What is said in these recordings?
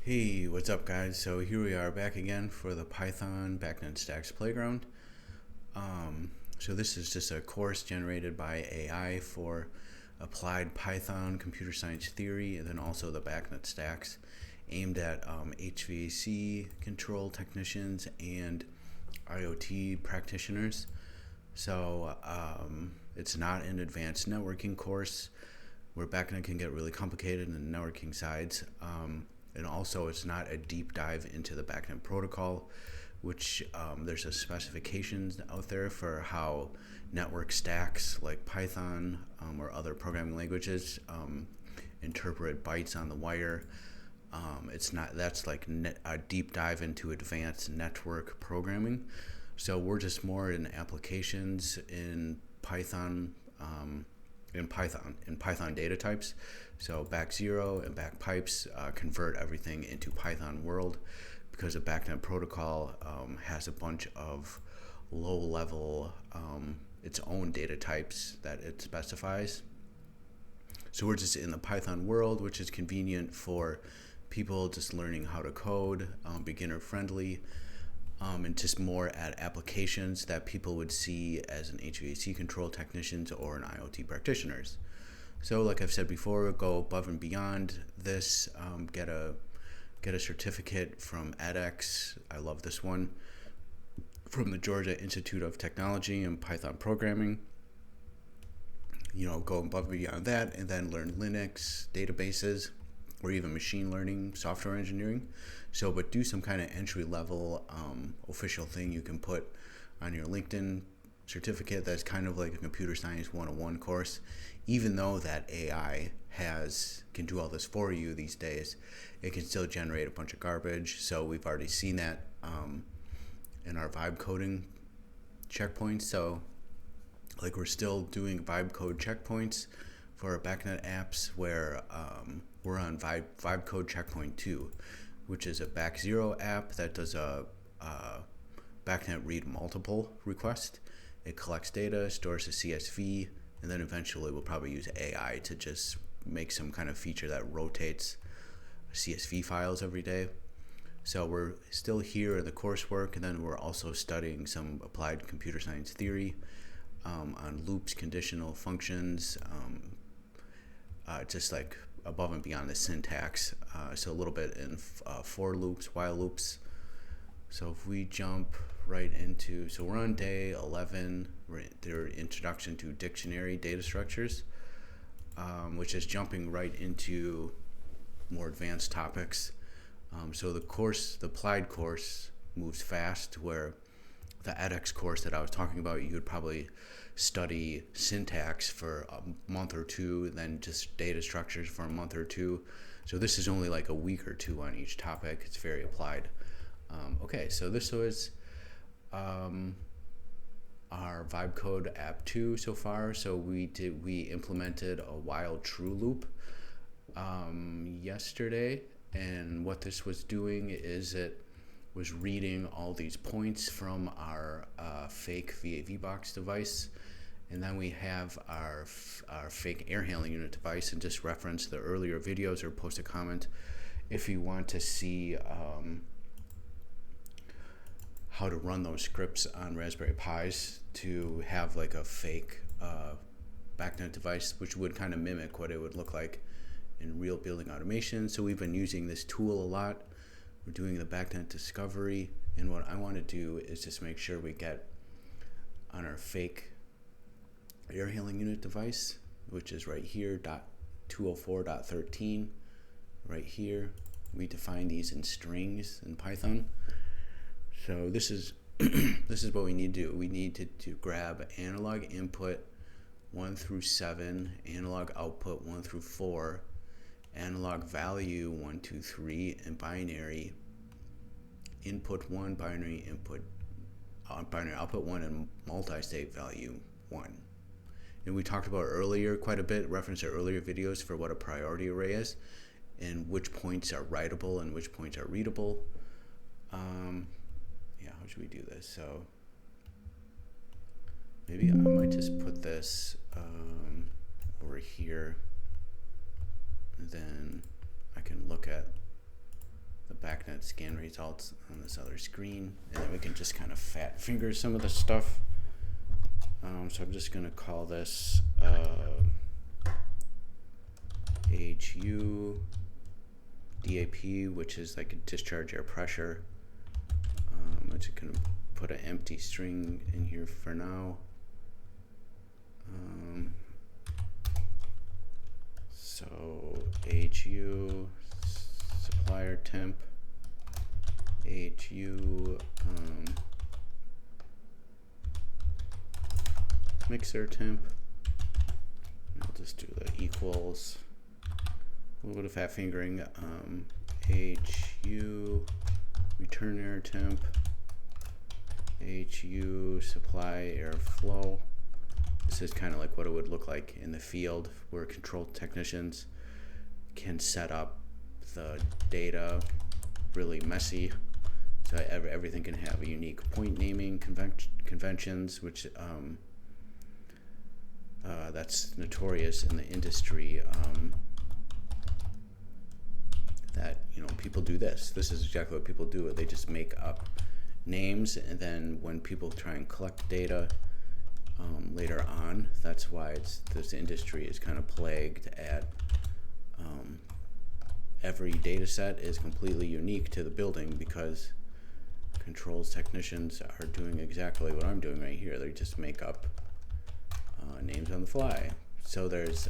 Hey, what's up guys? So here we are back again for the Python BACnet Stacks Playground. So this is just a course generated by AI for applied Python computer science theory, and then also the BACnet Stacks aimed at HVAC control technicians and IoT practitioners. So it's not an advanced networking course where BACnet can get really complicated in the networking sides. And also it's not a deep dive into the BACnet protocol, which there's a specifications out there for how network stacks like Python or other programming languages interpret bytes on the wire. That's like a deep dive into advanced network programming. So we're just more in applications in Python, in Python data types. So BAC0 and BAC pipes convert everything into Python world, because the BACnet protocol has a bunch of low-level its own data types that it specifies. So we're just in the Python world, which is convenient for people just learning how to code, beginner friendly, and just more at applications that people would see as an HVAC control technicians or an IoT practitioners. So like I've said before, go above and beyond this, get a certificate from edX. I love this one, from the Georgia Institute of Technology and Python Programming. Go above and beyond that, and then learn Linux, databases, or even machine learning, software engineering. So, but do some kind of entry-level official thing you can put on your LinkedIn certificate that's kind of like a computer science 101 course. Even though that AI can do all this for you these days, it can still generate a bunch of garbage. So we've already seen that in our vibe coding checkpoints. So like we're still doing vibe code checkpoints for our BACnet apps, where we're on vibe code checkpoint 2, which is a BAC0 app that does a BACnet ReadPropertyMultiple request. It collects data, stores a CSV, and then eventually we'll probably use AI to just make some kind of feature that rotates CSV files every day. So we're still here in the coursework, and then we're also studying some applied computer science theory on loops, conditional functions, just like above and beyond the syntax. So a little bit in for loops, while loops. So if we jump right into, so we're on day 11, their introduction to dictionary data structures, which is jumping right into more advanced topics. So the applied course moves fast, where the edX course that I was talking about, you would probably study syntax for a month or two, then just data structures for a month or two. So this is only like a week or two on each topic. It's very applied. Okay, so this was our vibe code app 2 so far. So we implemented a while true loop yesterday, and what this was doing is it was reading all these points from our fake VAV box device, and then we have our fake air handling unit device. And just reference the earlier videos or post a comment if you want to see how to run those scripts on Raspberry Pis to have like a fake BACnet device, which would kind of mimic what it would look like in real building automation. So we've been using this tool a lot. We're doing the BACnet discovery, and what I want to do is just make sure we get on our fake air handling unit device, which is right here, .204.13. Right here, we define these in strings in Python. So this is this is what we need to do. We need to grab analog input 1 through 7, analog output 1 through 4, analog value 1, 2, 3, and binary input 1, binary output 1, and multi-state value 1. And we talked about earlier quite a bit, referenced to earlier videos for what a priority array is, and which points are writable and which points are readable. How should we do this? So maybe I might just put this over here, and then I can look at BACnet scan results on this other screen, and then we can just kind of fat finger some of the stuff. So I'm just going to call this AHU DAP, which is like a discharge air pressure. I'm just going to put an empty string in here for now. So AHU supplier temp, AHU mixer temp. I'll just do the equals. A little bit of fat fingering. AHU return air temp, AHU supply air flow. This is kind of like what it would look like in the field, where control technicians can set up the data really messy. So everything can have a unique point naming conventions, which that's notorious in the industry. That, you know, people do this. This is exactly what people do. They just make up names, and then when people try and collect data later on, that's why this industry is kind of plagued at every data set is completely unique to the building, because controls technicians are doing exactly what I'm doing right here. They just make up names on the fly. So there's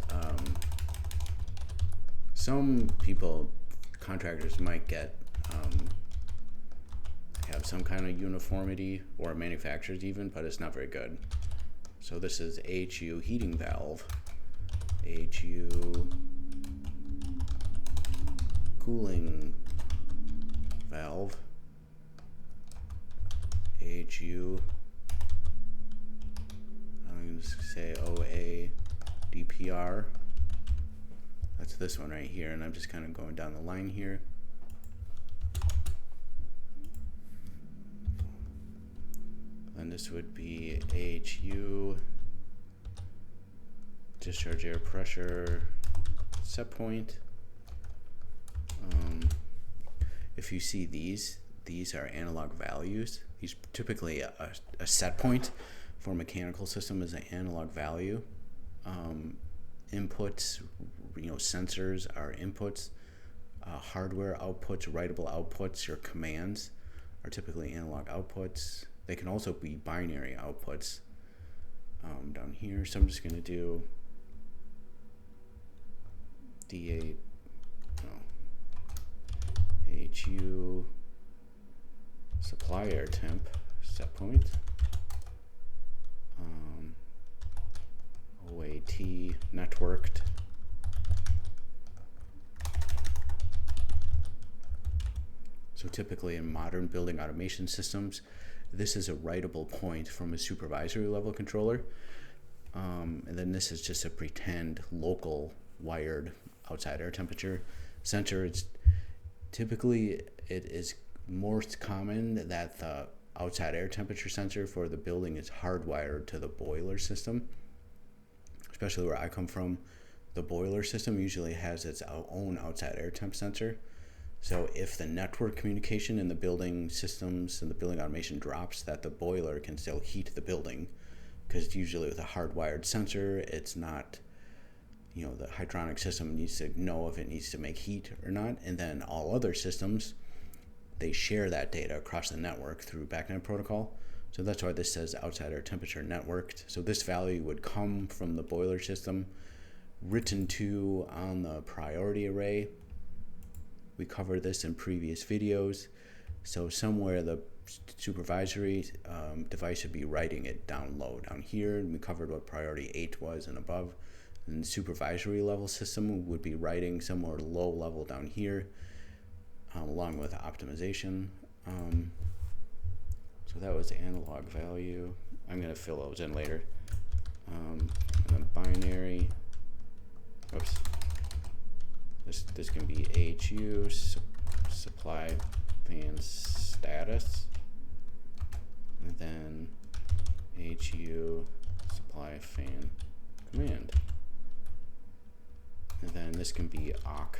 some people, contractors might get have some kind of uniformity, or manufacturers even, but it's not very good. So this is AHU heating valve, AHU cooling valve, AHU, I'm going to say OA DPR. That's this one right here, and I'm just kind of going down the line here. And this would be AHU discharge air pressure set point. If you see these are analog values. These typically a set point for a mechanical system is an analog value. Inputs, sensors are inputs. Hardware outputs, writable outputs, your commands are typically analog outputs. They can also be binary outputs down here. So I'm just going to do D8, AHU supply air temp set point, OAT networked, so typically in modern building automation systems, this is a writable point from a supervisory level controller, and then this is just a pretend local wired outside air temperature sensor. It's typically, it is more common that the outside air temperature sensor for the building is hardwired to the boiler system. Especially where I come from, the boiler system usually has its own outside air temp sensor. So if the network communication in the building systems and the building automation drops, that the boiler can still heat the building, because usually with a hardwired sensor, it's not, the hydronic system needs to know if it needs to make heat or not. And then all other systems, they share that data across the network through BACnet protocol. So that's why this says outside air temperature networked. So this value would come from the boiler system, written to on the priority array. We covered this in previous videos. So somewhere the supervisory device should be writing it down low down here. And we covered what priority 8 was and above. And the supervisory level system would be writing somewhere low level down here, along with optimization. So that was analog value. I'm going to fill those in later. And then binary. Oops. This can be AHU supply fan status, and then AHU supply fan command, and then this can be awk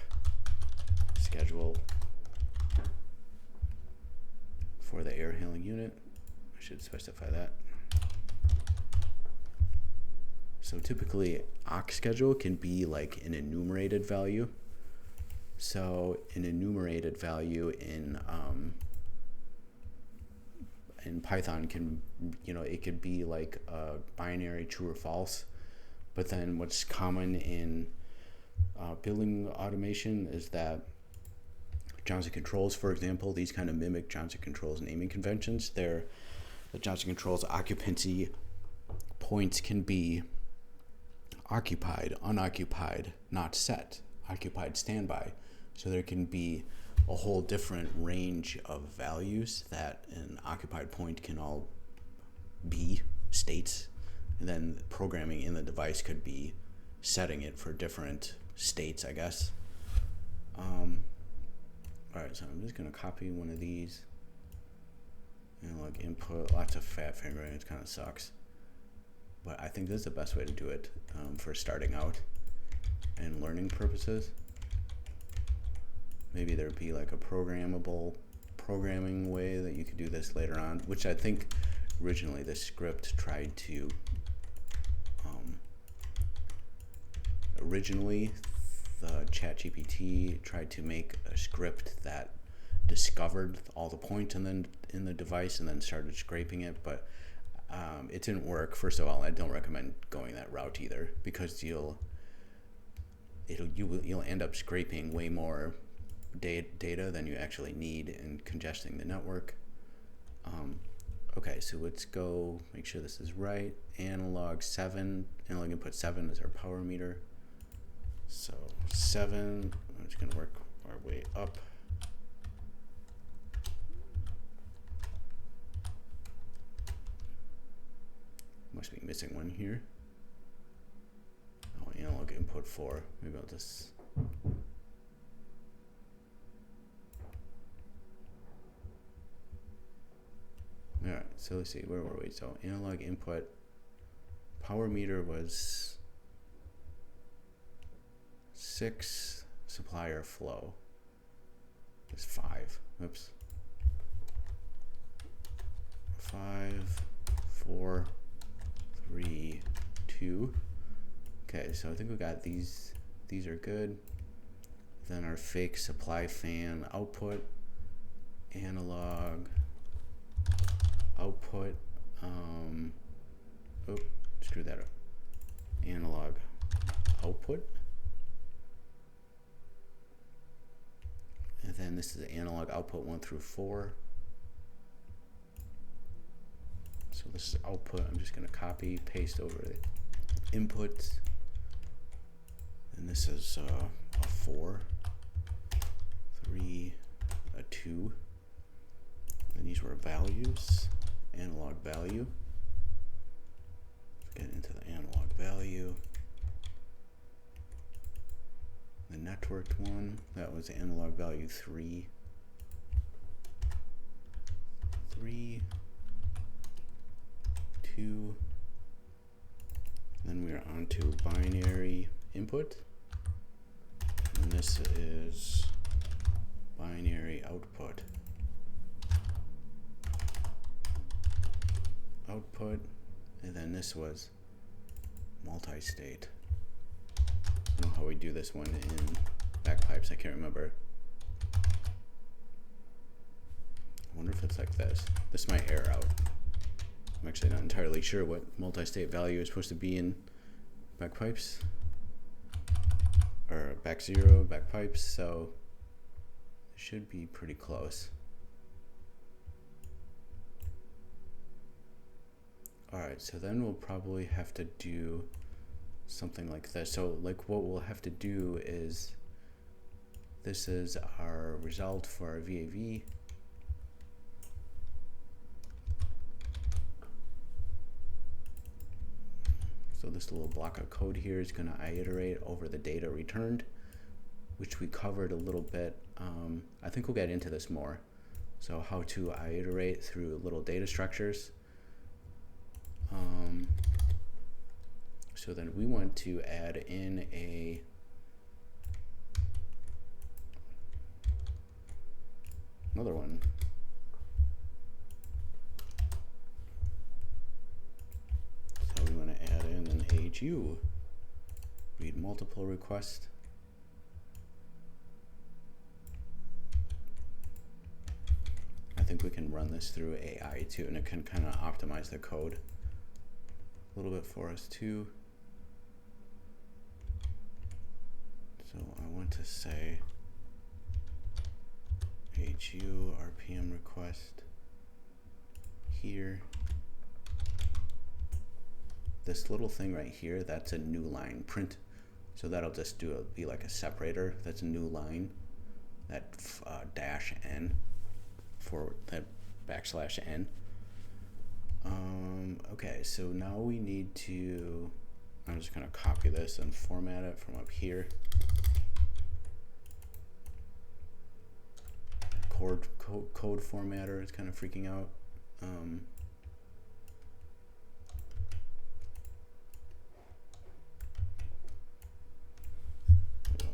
schedule, unit. I should specify that. So typically awk schedule can be like an enumerated value. So an enumerated value in Python can, it could be like a binary true or false. But then what's common in building automation is that Johnson controls, for example, these kind of mimic Johnson controls naming conventions. The Johnson controls occupancy points can be occupied, unoccupied, not set, occupied, standby. So there can be a whole different range of values that an occupied point can all be states. And then programming in the device could be setting it for different states, I guess. All right, so I'm just going to copy one of these and like input, lots of fat fingering. It kind of sucks. But I think this is the best way to do it for starting out and learning purposes. Maybe there'd be like a programmable programming way that you could do this later on, which I think originally the script tried to, originally the ChatGPT tried to make a script that discovered all the points and then in the device and then started scraping it, but it didn't work. First of all, I don't recommend going that route either, because you'll end up scraping way more data than you actually need and congesting the network. Okay, so let's go make sure this is right. Analog 7, analog input 7 is our power meter. So 7, I'm just going to work our way up. Must be missing one here. Oh, analog input 4. Maybe I'll just... Alright, so let's see, where were we? So analog input, power meter was 6, supplier flow is 5. Oops. 5, 4, 3, 2. Okay, so I think we got these. These are good. Then our fake supply fan output, analog output, screw that up. Analog output. And then this is the analog output 1 through 4. So this is output. I'm just going to copy, paste over the inputs. And this is a 4, 3, a 2. And these were values, analog value. Let's get into the analog value. The networked one, that was analog value 3. 3, 2. Then we're on to binary input. And this is binary output. And then this was multi-state. I don't know how we do this one in backpipes, I can't remember. I wonder if it's like this. This might error out. I'm actually not entirely sure what multi-state value is supposed to be in backpipes. Or BAC0 backpipes, so it should be pretty close. Alright, so then we'll probably have to do something like this. So like what we'll have to do is, this is our result for our VAV. So this little block of code here is going to iterate over the data returned, which we covered a little bit. I think we'll get into this more. So how to iterate through little data structures. So then we want to add in another one. AHU read multiple request. I think we can run this through AI too, and it can kind of optimize the code a little bit for us too. So I want to say AHU RPM request here. This little thing right here, that's a new line print. So that'll just be like a separator. That's a new line, that dash n for that \n. Okay, so now we need to, I'm just gonna copy this and format it from up here. Code formatter is kind of freaking out. I'll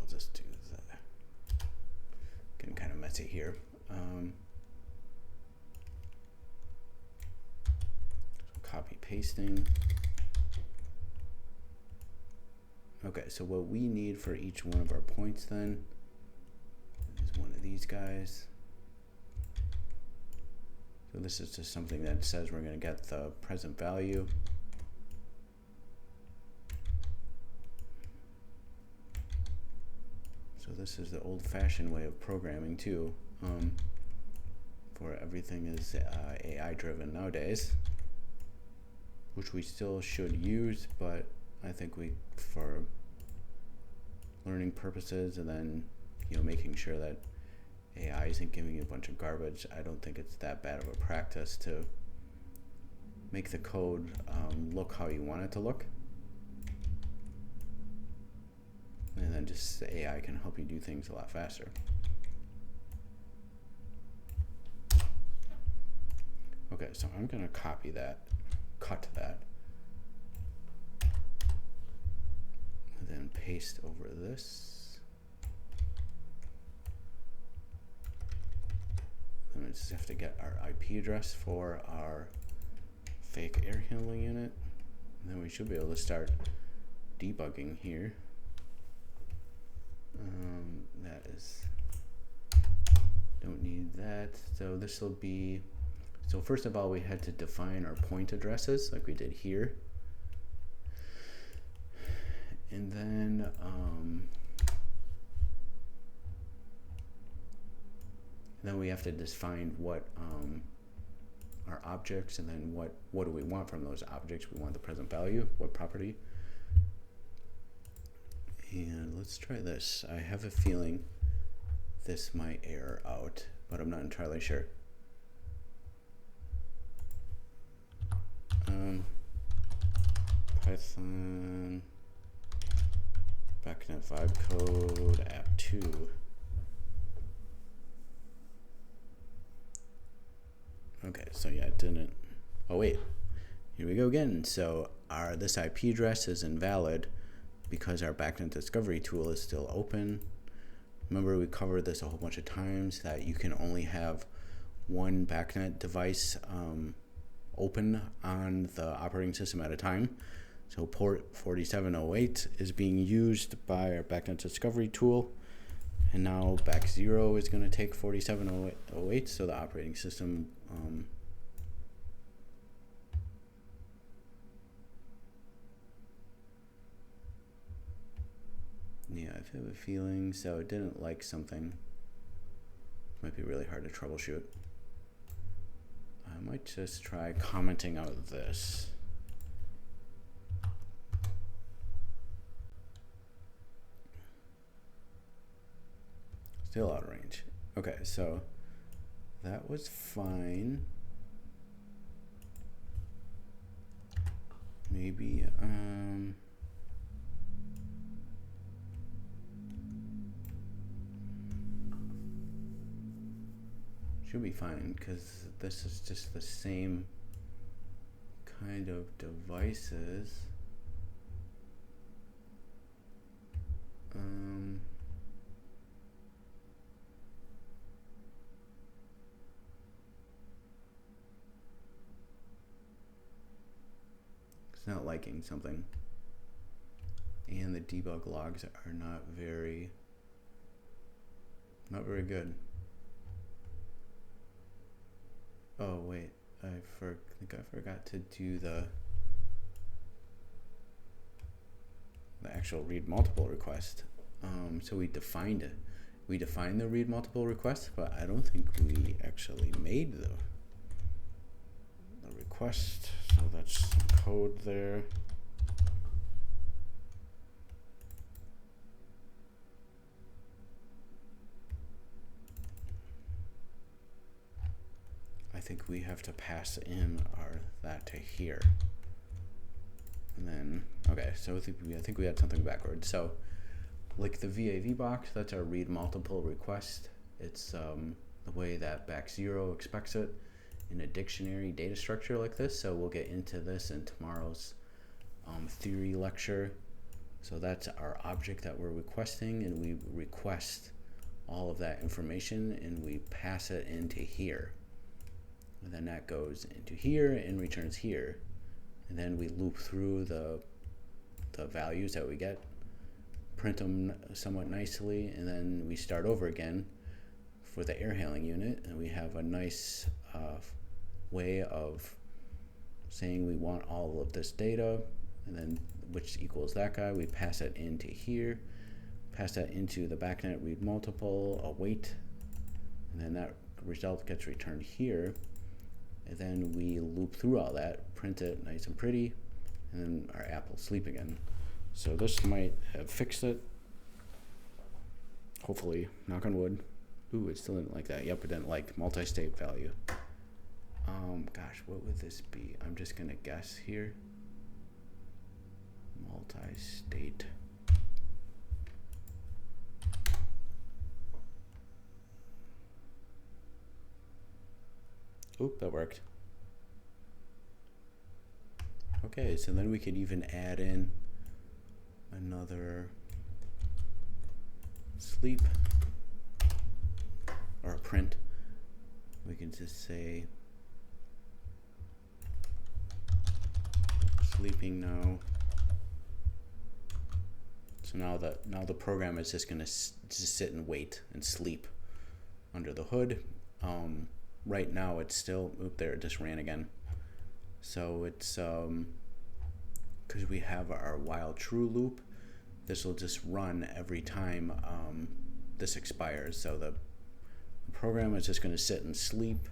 just do that. Getting kind of messy here. Copy pasting. Okay, so what we need for each one of our points then is one of these guys. So this is just something that says we're going to get the present value. So this is the old-fashioned way of programming too, for everything is AI driven nowadays, which we still should use, but I think for learning purposes and then, you know, making sure that AI isn't giving you a bunch of garbage, I don't think it's that bad of a practice to make the code look how you want it to look. And then just the AI can help you do things a lot faster. Okay, so I'm gonna copy that, cut that, and then paste over this. And we just have to get our IP address for our fake air handling unit. And then we should be able to start debugging here. That is, don't need that. So this will be, so first of all, we had to define our point addresses like we did here. And then, we have to define what our objects, and then what do we want from those objects. We want the present value, what property. And let's try this. I have a feeling this might error out, but I'm not entirely sure. Python BACnet vibe code app2. Okay, so yeah, it didn't. Oh wait, here we go again. So this IP address is invalid because our BACnet discovery tool is still open. Remember, we covered this a whole bunch of times, that you can only have one BACnet device open on the operating system at a time. So port 4708 is being used by our BACnet discovery tool, and now BAC0 is going to take 4708, so the operating system yeah, I have a feeling, so it didn't like something. Might be really hard to troubleshoot. I might just try commenting out this. Still out of range. Okay, so that was fine. Maybe should be fine, because this is just the same kind of devices. It's not liking something. and the debug logs are not very good. Oh wait, I think I forgot to do the actual read multiple request. So we defined it. We defined the read multiple request, but I don't think we actually made the request. So that's some code there. I think we have to pass in that to here. And then, okay, so I think we had something backwards. So, like the VAV box, that's our read multiple request. It's the way that BAC0 expects it in a dictionary data structure like this. So we'll get into this in tomorrow's theory lecture. So that's our object that we're requesting, and we request all of that information and we pass it into here. And then that goes into here and returns here. And then we loop through the values that we get, print them somewhat nicely, and then we start over again for the air handling unit. And we have a nice way of saying we want all of this data, and then which equals that guy. We pass it into here, pass that into the BACnet read multiple, await, and then that result gets returned here. And then we loop through all that, print it nice and pretty, and then our app will sleep again. So this might have fixed it. Hopefully, knock on wood. Ooh, it still didn't like that. Yep, it didn't like multi-state value. Gosh, what would this be? I'm just gonna guess here. Multi-state. Oop, that worked. Okay, so then we could even add in another sleep or a print. We can just say sleeping now. So now the program is just gonna just sit and wait and sleep under the hood. Right now it's still, oop, there, it just ran again. So it's, because we have our while true loop, this will just run every time this expires. So the program is just going to sit and sleep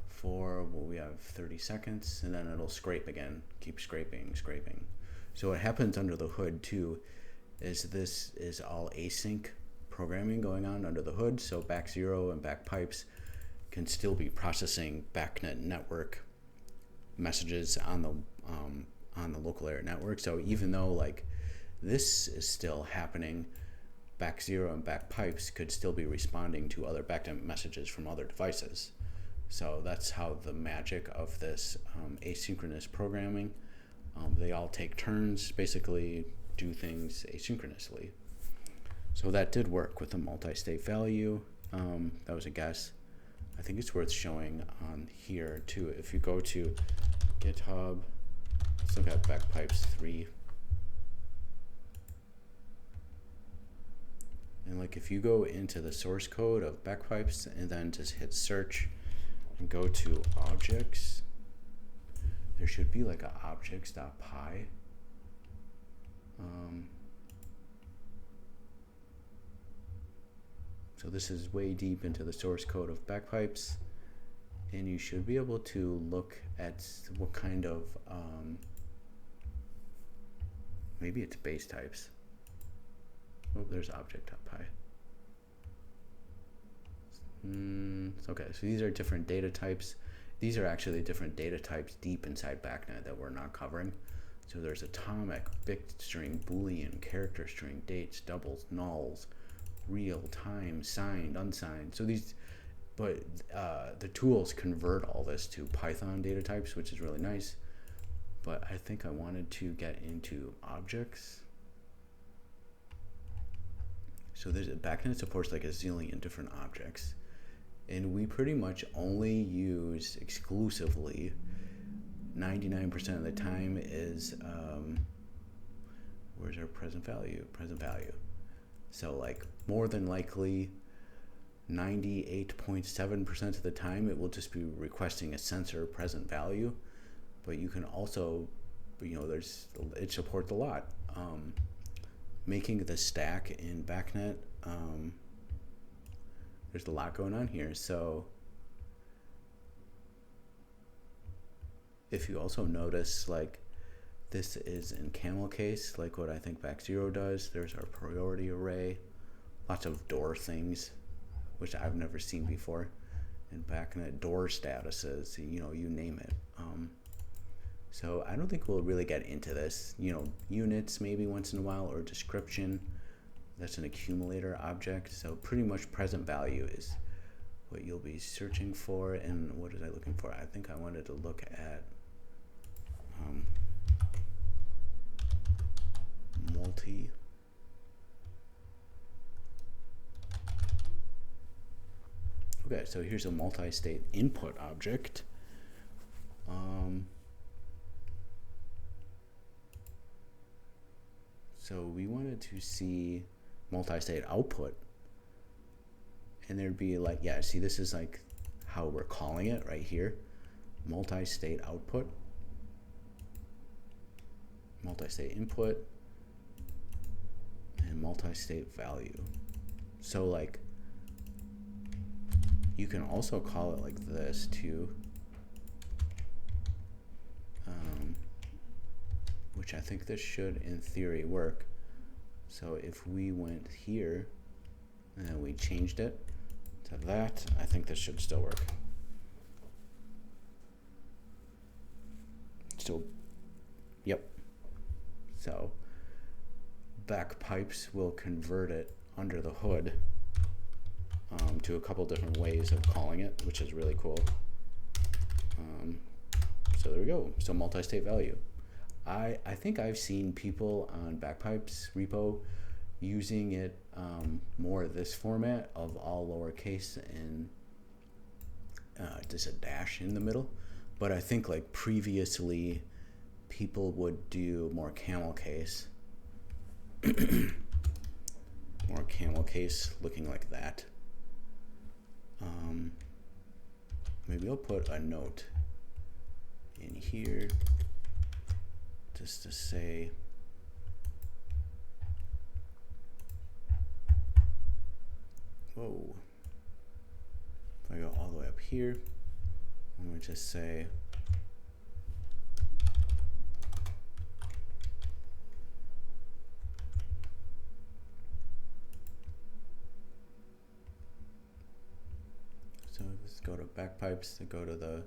for, well, we have 30 seconds, and then it'll scrape again, keep scraping. So what happens under the hood too is this is all async programming going on under the hood. So BAC0 and BAC pipes can still be processing BACnet network messages on the local area network. So even though like this is still happening, BAC0 and BAC pipes could still be responding to other BACnet messages from other devices. So that's how the magic of this asynchronous programming. They all take turns, basically do things asynchronously. So that did work with the multi-state value. That was a guess. I think it's worth showing on here too. If you go to GitHub, let's look at BACpipes 3. And like if you go into the source code of BACpipes and then just hit search and go to objects, there should be like a objects.py. So this is way deep into the source code of BACpipes, and you should be able to look at what kind of, maybe it's base types. Oh, there's object.py. Okay, so these are different data types. These are actually different data types deep inside BACnet that we're not covering. So there's atomic, bit string, Boolean, character string, dates, doubles, nulls, real time, signed, unsigned. So these, but the tools convert all this to Python data types, which is really nice. But I think I wanted to get into objects. So there's BACnet supports like a zillion different objects, and we pretty much only use exclusively 99% of the time is where's our present value? Present value. So like more than likely 98.7% of the time it will just be requesting a sensor present value, but you can also, it supports a lot. Making the stack in BACnet, there's a lot going on here. So if you also notice, like, this is in camel case, like what I think BAC0 does. There's our priority array, lots of door things, which I've never seen before. And BACnet door statuses, you name it. So I don't think we'll really get into this. Units maybe once in a while, or description. That's an accumulator object. So pretty much present value is what you'll be searching for. And what was I looking for? I think I wanted to look at multi. Okay, so here's a multi-state input object. So we wanted to see multi-state output, and there'd be like, yeah, see, this is like how we're calling it right here, multi-state output, multi-state input, and multi-state value. So like, you can also call it like this too, which I think this should in theory work. So if we went here and then we changed it to that, I think this should still work. Still, yep. So BAC pipes will convert it under the hood to a couple different ways of calling it, which is really cool. So there we go. So multi-state value. I think I've seen people on BAC pipes repo using it more this format of all lowercase and just a dash in the middle. But I think like previously people would do more camel case. More camel case looking like that. Maybe I'll put a note in here just to say whoa. If I go all the way up here, I'm going to just say so let's go to BAC pipes to go to the,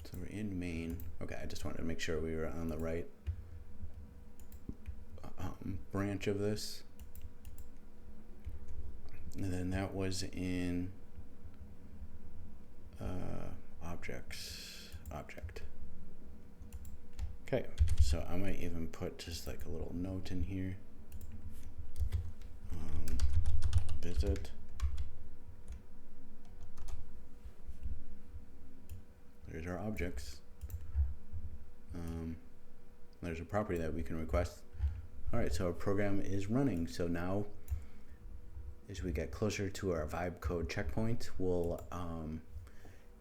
so we're in main. Okay, I just wanted to make sure we were on the right branch of this. And then that was in object. Okay, so I might even put just like a little note in here. Visit. There's our objects. There's a property that we can request. All right, so our program is running. So now, as we get closer to our VAV code checkpoint, we'll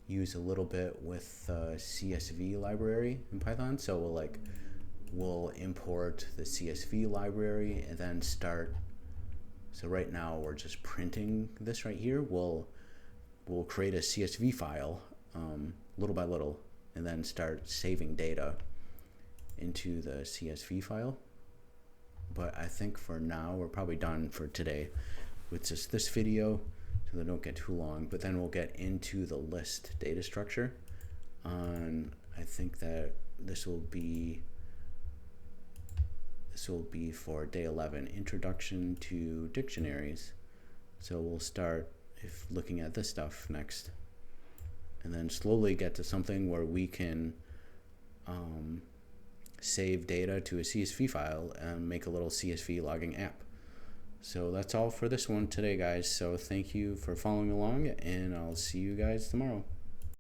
use a little bit with the CSV library in Python. So we'll import the CSV library and then start. So right now we're just printing this right here. We'll create a CSV file little by little, and then start saving data into the CSV file. But I think for now we're probably done for today with just this video, so they don't get too long. But then we'll get into the list data structure. I think that this will be for day 11, introduction to dictionaries. So we'll start looking at this stuff next, and then slowly get to something where we can save data to a CSV file and make a little CSV logging app. So that's all for this one today, guys. So thank you for following along, and I'll see you guys tomorrow.